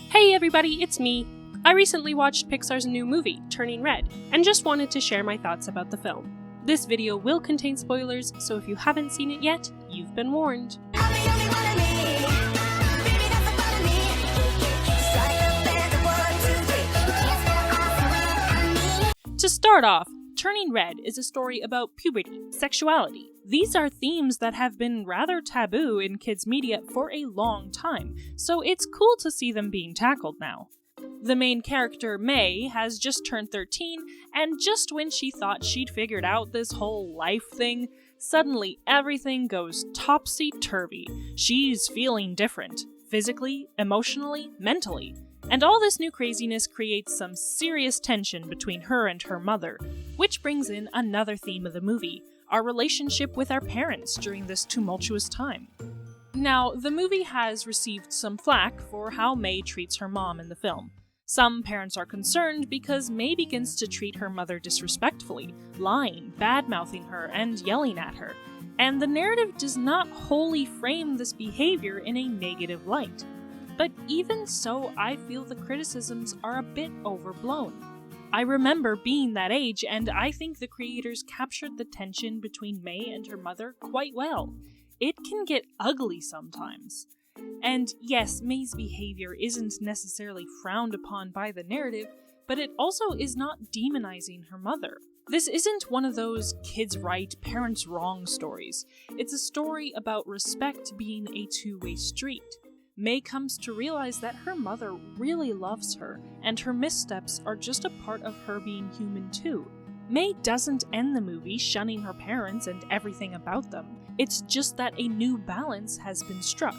Hey everybody, it's me. I recently watched Pixar's new movie, Turning Red, and just wanted to share my thoughts about the film. This video will contain spoilers, so if you haven't seen it yet, you've been warned. To start off, Turning Red is a story about puberty, sexuality. These are themes that have been rather taboo in kids' media for a long time, so it's cool to see them being tackled now. The main character, May, has just turned 13, and just when she thought she'd figured out this whole life thing, suddenly everything goes topsy-turvy. She's feeling different, physically, emotionally, mentally. And all this new craziness creates some serious tension between her and her mother, which brings in another theme of the movie, our relationship with our parents during this tumultuous time. Now, the movie has received some flack for how May treats her mom in the film. Some parents are concerned because May begins to treat her mother disrespectfully, lying, bad-mouthing her, and yelling at her. And the narrative does not wholly frame this behavior in a negative light. But even so, I feel the criticisms are a bit overblown. I remember being that age, and I think the creators captured the tension between May and her mother quite well. It can get ugly sometimes. And yes, May's behavior isn't necessarily frowned upon by the narrative, but it also is not demonizing her mother. This isn't one of those kids right, parents wrong stories. It's a story about respect being a two-way street. May comes to realize that her mother really loves her, and her missteps are just a part of her being human too. May doesn't end the movie shunning her parents and everything about them. It's just that a new balance has been struck.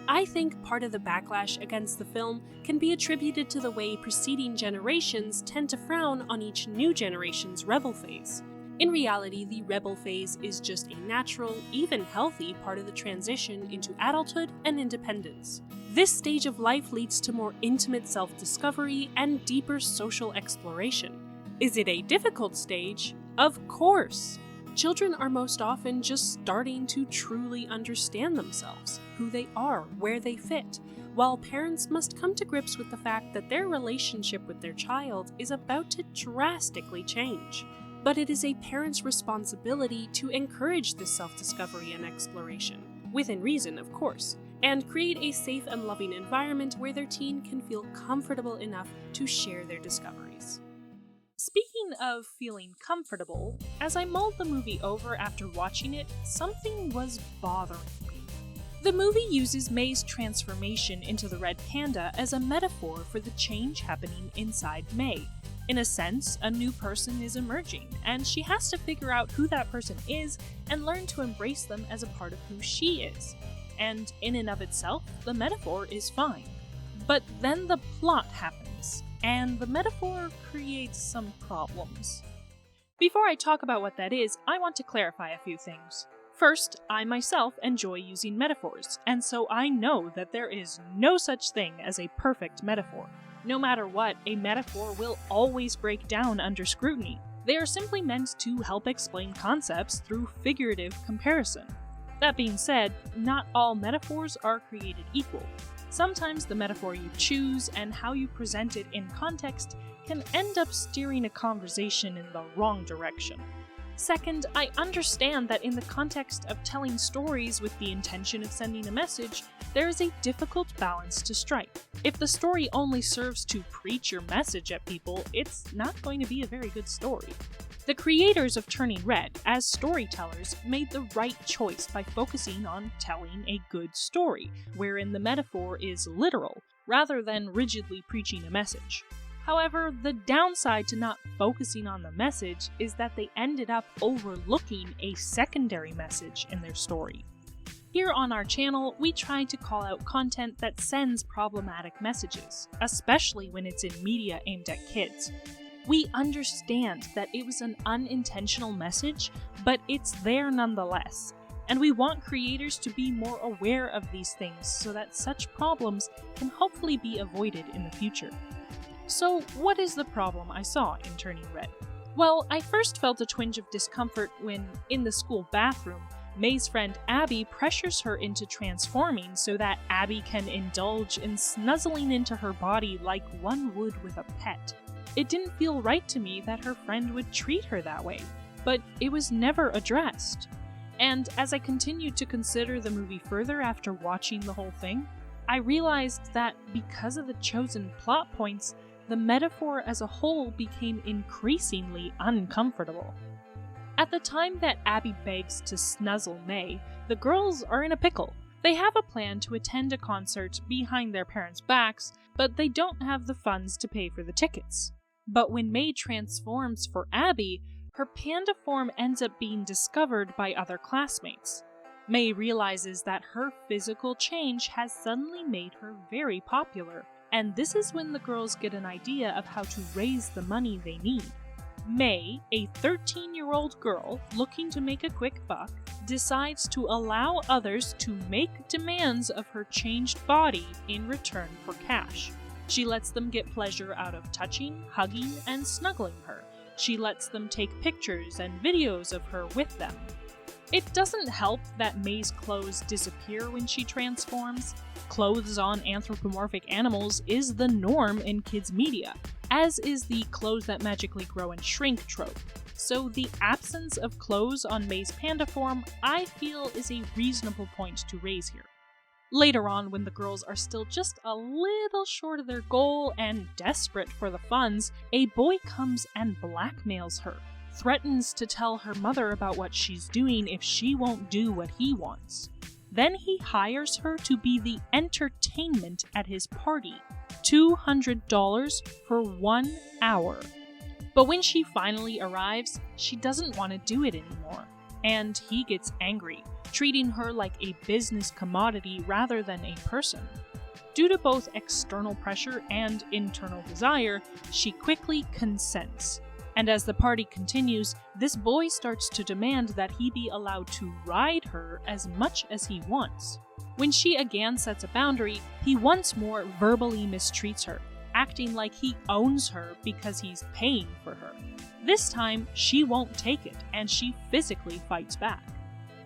I think part of the backlash against the film can be attributed to the way preceding generations tend to frown on each new generation's rebel phase. In reality, the rebel phase is just a natural, even healthy part of the transition into adulthood and independence. This stage of life leads to more intimate self-discovery and deeper social exploration. Is it a difficult stage? Of course! Children are most often just starting to truly understand themselves, who they are, where they fit, while parents must come to grips with the fact that their relationship with their child is about to drastically change. But it is a parent's responsibility to encourage this self-discovery and exploration, within reason, of course, and create a safe and loving environment where their teen can feel comfortable enough to share their discoveries. Speaking of feeling comfortable, as I mulled the movie over after watching it, something was bothering me. The movie uses May's transformation into the red panda as a metaphor for the change happening inside May. In a sense, a new person is emerging, and she has to figure out who that person is and learn to embrace them as a part of who she is. And in and of itself, the metaphor is fine. But then the plot happens, and the metaphor creates some problems. Before I talk about what that is, I want to clarify a few things. First, I myself enjoy using metaphors, and so I know that there is no such thing as a perfect metaphor. No matter what, a metaphor will always break down under scrutiny. They are simply meant to help explain concepts through figurative comparison. That being said, not all metaphors are created equal. Sometimes the metaphor you choose and how you present it in context can end up steering a conversation in the wrong direction. Second, I understand that in the context of telling stories with the intention of sending a message, there is a difficult balance to strike. If the story only serves to preach your message at people, it's not going to be a very good story. The creators of Turning Red, as storytellers, made the right choice by focusing on telling a good story, wherein the metaphor is literal, rather than rigidly preaching a message. However, the downside to not focusing on the message is that they ended up overlooking a secondary message in their story. Here on our channel, we try to call out content that sends problematic messages, especially when it's in media aimed at kids. We understand that it was an unintentional message, but it's there nonetheless, and we want creators to be more aware of these things so that such problems can hopefully be avoided in the future. So, what is the problem I saw in Turning Red? Well, I first felt a twinge of discomfort when, in the school bathroom, May's friend Abby pressures her into transforming so that Abby can indulge in snuzzling into her body like one would with a pet. It didn't feel right to me that her friend would treat her that way, but it was never addressed. And as I continued to consider the movie further after watching the whole thing, I realized that because of the chosen plot points, the metaphor as a whole became increasingly uncomfortable. At the time that Abby begs to snuzzle May, the girls are in a pickle. They have a plan to attend a concert behind their parents' backs, but they don't have the funds to pay for the tickets. But when May transforms for Abby, her panda form ends up being discovered by other classmates. May realizes that her physical change has suddenly made her very popular, and this is when the girls get an idea of how to raise the money they need. May, a 13-year-old girl looking to make a quick buck, decides to allow others to make demands of her changed body in return for cash. She lets them get pleasure out of touching, hugging, and snuggling her. She lets them take pictures and videos of her with them. It doesn't help that May's clothes disappear when she transforms. Clothes on anthropomorphic animals is the norm in kids' media, as is the clothes that magically grow and shrink trope. So the absence of clothes on May's panda form, I feel, is a reasonable point to raise here. Later on, when the girls are still just a little short of their goal and desperate for the funds, a boy comes and blackmails her, threatens to tell her mother about what she's doing if she won't do what he wants. Then he hires her to be the entertainment at his party, $200 for 1 hour. But when she finally arrives, she doesn't want to do it anymore, and he gets angry, treating her like a business commodity rather than a person. Due to both external pressure and internal desire, she quickly consents. And as the party continues, this boy starts to demand that he be allowed to ride her as much as he wants. When she again sets a boundary, he once more verbally mistreats her, acting like he owns her because he's paying for her. This time, she won't take it, and she physically fights back.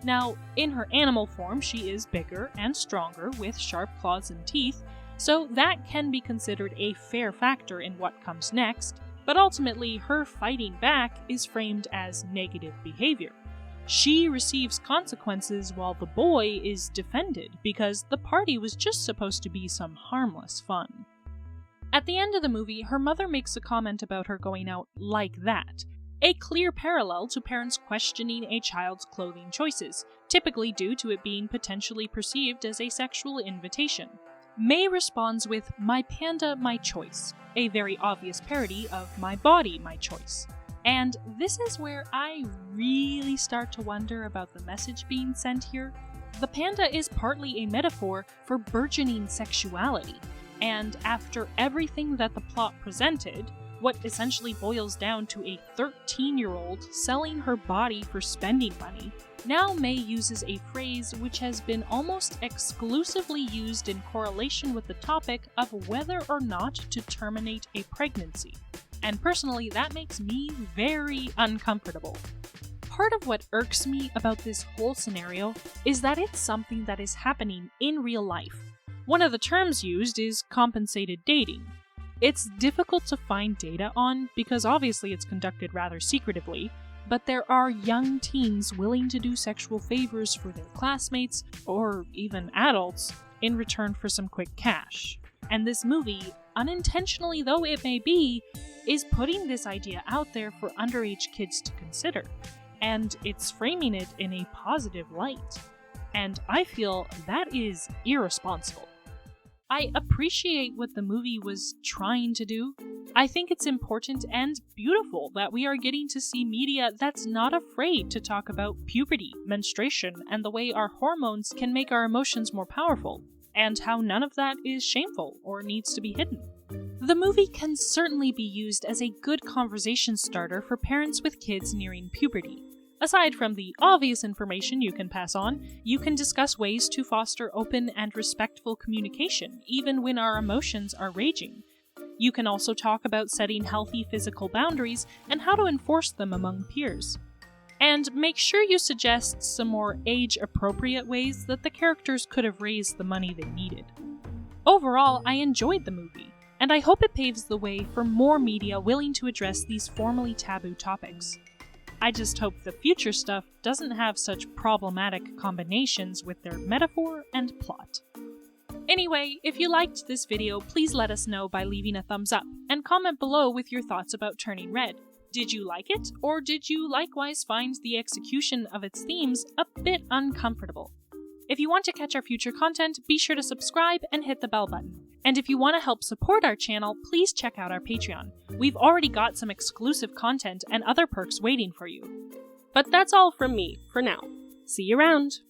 Now, in her animal form, she is bigger and stronger with sharp claws and teeth, so that can be considered a fair factor in what comes next, but ultimately her fighting back is framed as negative behavior. She receives consequences while the boy is defended because the party was just supposed to be some harmless fun. At the end of the movie, her mother makes a comment about her going out like that, a clear parallel to parents questioning a child's clothing choices, typically due to it being potentially perceived as a sexual invitation. May responds with, "My panda, my choice," a very obvious parody of "My body, my choice." And this is where I really start to wonder about the message being sent here. The panda is partly a metaphor for burgeoning sexuality, and after everything that the plot presented, what essentially boils down to a 13-year-old selling her body for spending money, now May uses a phrase which has been almost exclusively used in correlation with the topic of whether or not to terminate a pregnancy. And personally, that makes me very uncomfortable. Part of what irks me about this whole scenario is that it's something that is happening in real life. One of the terms used is compensated dating. It's difficult to find data on because obviously it's conducted rather secretively, but there are young teens willing to do sexual favors for their classmates, or even adults, in return for some quick cash. And this movie, unintentionally though it may be, is putting this idea out there for underage kids to consider, and it's framing it in a positive light. And I feel that is irresponsible. I appreciate what the movie was trying to do. I think it's important and beautiful that we are getting to see media that's not afraid to talk about puberty, menstruation, and the way our hormones can make our emotions more powerful, and how none of that is shameful or needs to be hidden. The movie can certainly be used as a good conversation starter for parents with kids nearing puberty. Aside from the obvious information you can pass on, you can discuss ways to foster open and respectful communication, even when our emotions are raging. You can also talk about setting healthy physical boundaries and how to enforce them among peers. And make sure you suggest some more age-appropriate ways that the characters could have raised the money they needed. Overall, I enjoyed the movie, and I hope it paves the way for more media willing to address these formerly taboo topics. I just hope the future stuff doesn't have such problematic combinations with their metaphor and plot. Anyway, if you liked this video, please let us know by leaving a thumbs up, and comment below with your thoughts about Turning Red. Did you like it, or did you likewise find the execution of its themes a bit uncomfortable? If you want to catch our future content, be sure to subscribe and hit the bell button. And if you want to help support our channel, please check out our Patreon. We've already got some exclusive content and other perks waiting for you. But that's all from me, for now. See you around!